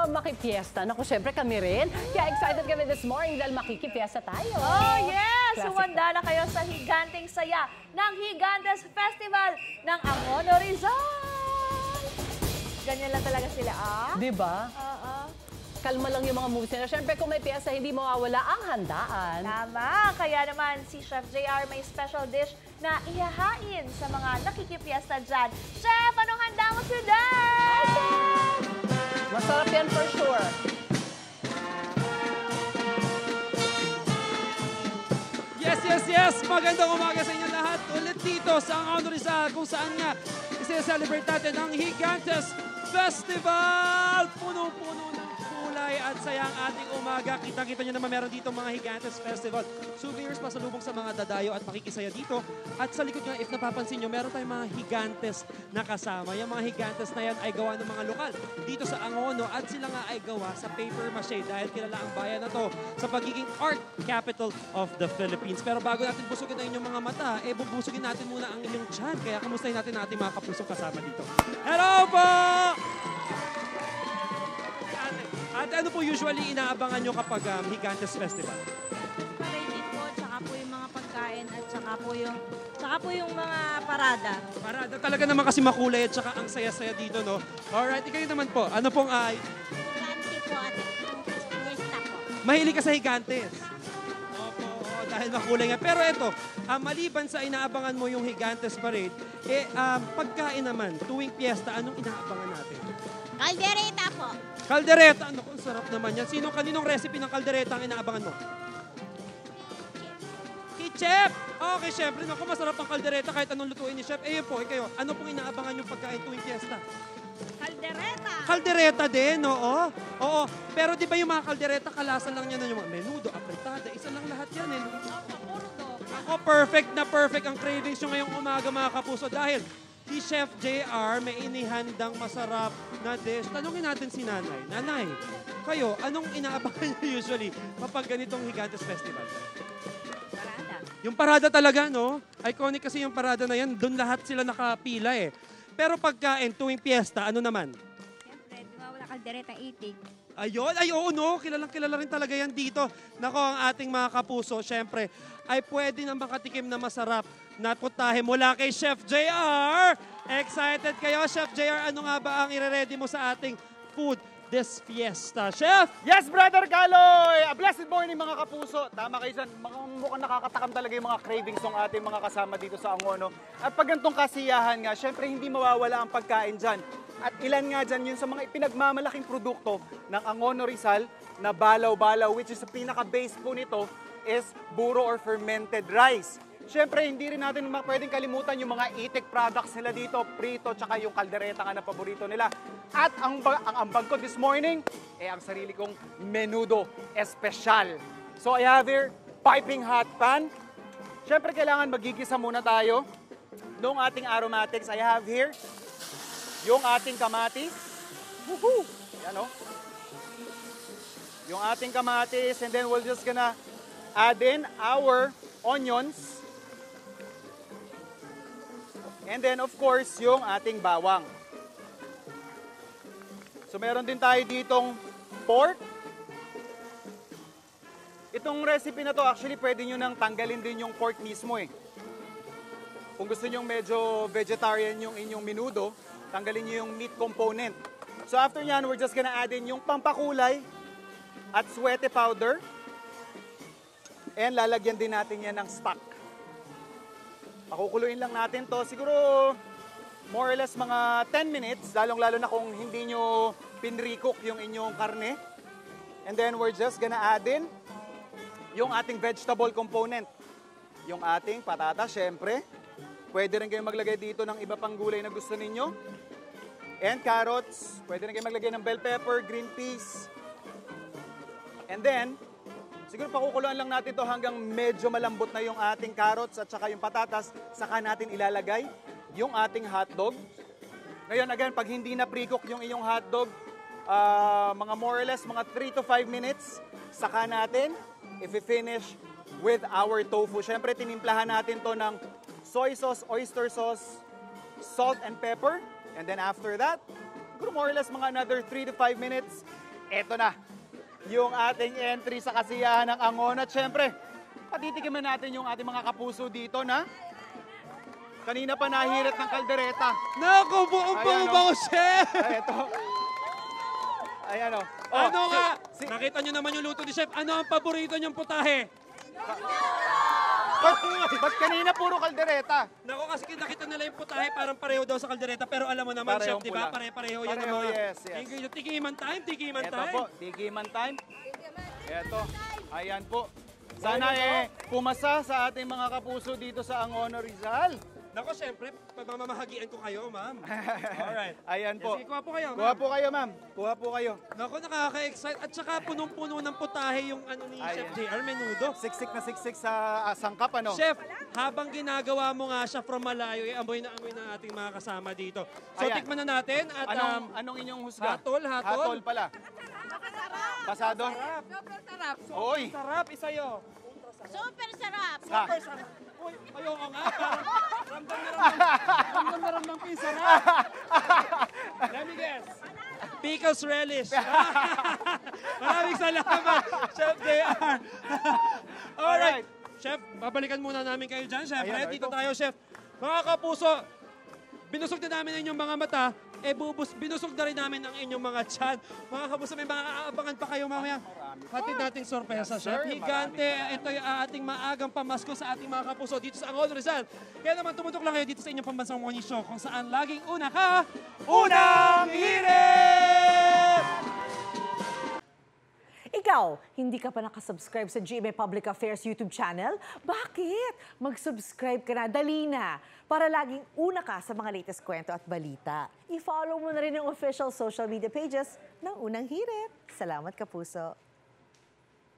ba makipiesta? Naku, syempre kami rin. Kaya excited kami this morning dahil makikipiesta tayo. Oh yes! Classic. Sumanda na kayo sa higanteng saya ng Higantes Festival ng Angono Rizal! Ganyan lang talaga sila, ah? Diba? Oo. Kalma lang yung mga moves nila. Syempre kung may piyesta, hindi mawawala ang handaan. Tama! Kaya naman si Chef JR may special dish na ihahain sa mga nakikipiesta dyan. Chef, anong handa mo today? Masarap yan for sure. Yes! Magandang umaga sa inyo lahat. Ulit dito sa Angono Rizal kung saan nga isi-celebrate natin ang Higantes Festival. Puno-puno ng kulay at saya ang ating umaga. Kita-kita nyo naman meron dito mga Higantes Festival. Souvenirs pasalubong sa mga dadayo at makikisaya dito. At sa likod nga, if napapansin nyo, meron tayong mga Higantes na kasama. Yung mga Higantes na yan ay gawa ng mga lokal dito sa Angono at sila nga ay gawa sa paper mache dahil kilala ang bayan na to sa pagiging art capital of the Philippines. Pero bago natin busugin ang inyong mga mata, bubusugin natin muna ang inyong tiyan. Kaya kamustahin natin ating mga kapusong kasama dito. Hello po! At ano po usually inaabangan nyo kapag Higantes Festival? Parade po, tsaka po yung mga pagkain at tsaka po yung mga parada. Parada talaga naman kasi makulay at tsaka ang saya-saya dito, no? Alright, ikaw naman po. Ano pong Higante po at fiesta po. mahilig ka sa Higantes? Opo, dahil makulay nga. Pero ito, maliban sa inaabangan mo yung Higantes Parade, pagkain naman, tuwing piyesta, anong inaabangan natin? Caldereta po. Kaldereta, ano kung sarap naman yan. Kaninong recipe ng kaldereta ang inaabangan mo? Kay Chef! Okay, syempre, naku, masarap ang kaldereta kahit anong lutuin ni Chef. Yun po, kayo, ano pong inaabangan yung pagkain tuwing piyesta? Caldereta. Kaldereta din, oo. Oo, pero di ba yung mga kaldereta, kalasan lang yan yung mga menudo, apretada, isa lang lahat yan eh. Ako, perfect na perfect ang cravings nyo ngayong umaga mga kapuso dahil si Chef JR may inihandang masarap na dish. Tanungin natin si Nanay. Nanay, kayo, anong inaabangan niyo usually kapag ganitong Higantes Festival? Parada. Yung parada talaga, no? Iconic kasi yung parada na yan. Doon lahat sila nakapila eh. Pero pagkain tuwing piyesta, ano naman? Siyempre, di ba wala caldereta itig? Ayun, ay oo no, kilala rin talaga yan dito. Nako, ang ating mga kapuso, syempre, ay pwede na makatikim na masarap na putahe mula kay Chef JR. Excited kayo, Chef JR? Ano nga ba ang ire-ready mo sa ating food this fiesta? Chef! Yes, Brother Galoy! A blessed morning mga kapuso. Tama kayo dyan. Mukhang nakakatakam talaga yung mga cravings ng ating mga kasama dito sa Angono. At pag ganitong kasiyahan nga, syempre hindi mawawala ang pagkain dyan. At ilan nga dyan yun sa mga ipinagmamalaking produkto ng Angono Rizal na balaw-balaw, which is the pinaka-base po nito is buro or fermented rice. Siyempre, hindi rin natin pwedeng kalimutan yung mga itik products nila dito, prito, tsaka yung kaldereta nga na paborito nila. At ang ambag ko this morning, ang sarili kong menudo espesyal. So I have here, piping hot pan. Siyempre, kailangan magigisa muna tayo ng ating aromatics. I have here yung ating kamatis. Woohoo! Yan o. Yung ating kamatis, and then we're just gonna add in our onions. And then, of course, yung ating bawang. So, meron din tayo ditong pork. Itong recipe na to, actually, pwede nyo nang tanggalin din yung pork mismo eh. Kung gusto nyo medyo vegetarian yung inyong menudo, tanggalin nyo yung meat component. So, after nyan, we're just gonna add in yung pampakulay at suete powder. And lalagyan din natin yan ng stock. Pakukuluin lang natin to. Siguro more or less mga 10 minutes. Lalong-lalo na kung hindi nyo pinre-cook yung inyong karne. And then we're just gonna add in yung ating vegetable component. Yung ating patatas, syempre. Pwede rin kayong maglagay dito ng iba pang gulay na gusto ninyo. And carrots. Pwede rin kayong maglagay ng bell pepper, green peas. And then, siguro pakukuluan lang natin to hanggang medyo malambot na yung ating carrots at saka yung patatas. Saka natin ilalagay yung ating hotdog. Ngayon, again, pag hindi na pre-cook yung inyong hotdog, mga more or less, mga 3 to 5 minutes, saka natin i-finish with our tofu. Siyempre, tinimplahan natin to ng soy sauce, oyster sauce, salt and pepper. And then after that, siguro more or less mga another 3 to 5 minutes, eto na. Yung ating entry sa kasiyahan ng Angon. At syempre, patitikiman natin yung ating mga kapuso dito na kanina pa nahirit ng kaldereta. Naku, buong Ayan, bango, chef! Ay, ito. Ayan o. Ano nga? Nakita nyo naman yung luto ni chef. Ano ang paborito niyong putahe? Ba't kanina puro kaldereta? Naku, kasi nakita nila yung putahe parang pareho daw sa kaldereta. Pero alam mo naman, Parehong chef, di ba? pula. Pareho yan. Pareho, ang mga yes. ingredient. Tikiman time, tikiman Ito time. po, tikiman time. Ito, ayan po. Sana pumasa sa ating mga kapuso dito sa Angono Rizal. Naku, syempre, pagmamahagian ko kayo, ma'am. Alright. Ayan po. Sige, kuha po kayo, Kuha ma'am. po kayo, ma'am. Kuha po kayo. Naku, nakaka-excite. At saka punong-puno ng putahe yung ano ni Ayan. Chef JR, menudo. Siksik na siksik sa sangkap, ano? Chef, habang ginagawa mo nga siya from malayo, amoy na amoy ng ating mga kasama dito. So, Ayan. tikman na natin. At Anong inyong husga? hatol. Hatol pala. Pasado? Sobrang sarap. Oy! Sarap, isayo. Super sarap. Ha? Super sarap. Uy, ayoko nga. Parang ramdam na ramdam ko yung sarap. Let me guess. Pickles relish. Maraming salamat, Chef JR. Alright. Chef, babalikan muna namin kayo dyan. Siyempre, Ayan, dito ito. tayo, Chef. Mga kapuso, binusog na namin ang inyong mga mata, binusog na rin namin ang inyong mga tiyan. Mga kapuso, may mga aabangan pa kayo mamaya. Hatid nating sorpresa, Yes, Chef. sir. Higante, ito yung ating maagang pamasko sa ating mga kapuso dito sa Angono Rizal. Kaya naman tumutok lang kayo dito sa inyong pambansang morning show kung saan laging una ka, unang hirit! Ikaw, hindi ka pa nakasubscribe sa GMA Public Affairs YouTube channel? Bakit? Mag-subscribe ka na, dali na, para laging una ka sa mga latest kwento at balita. I-follow mo na rin ang official social media pages ng Unang Hirit. Salamat, Kapuso.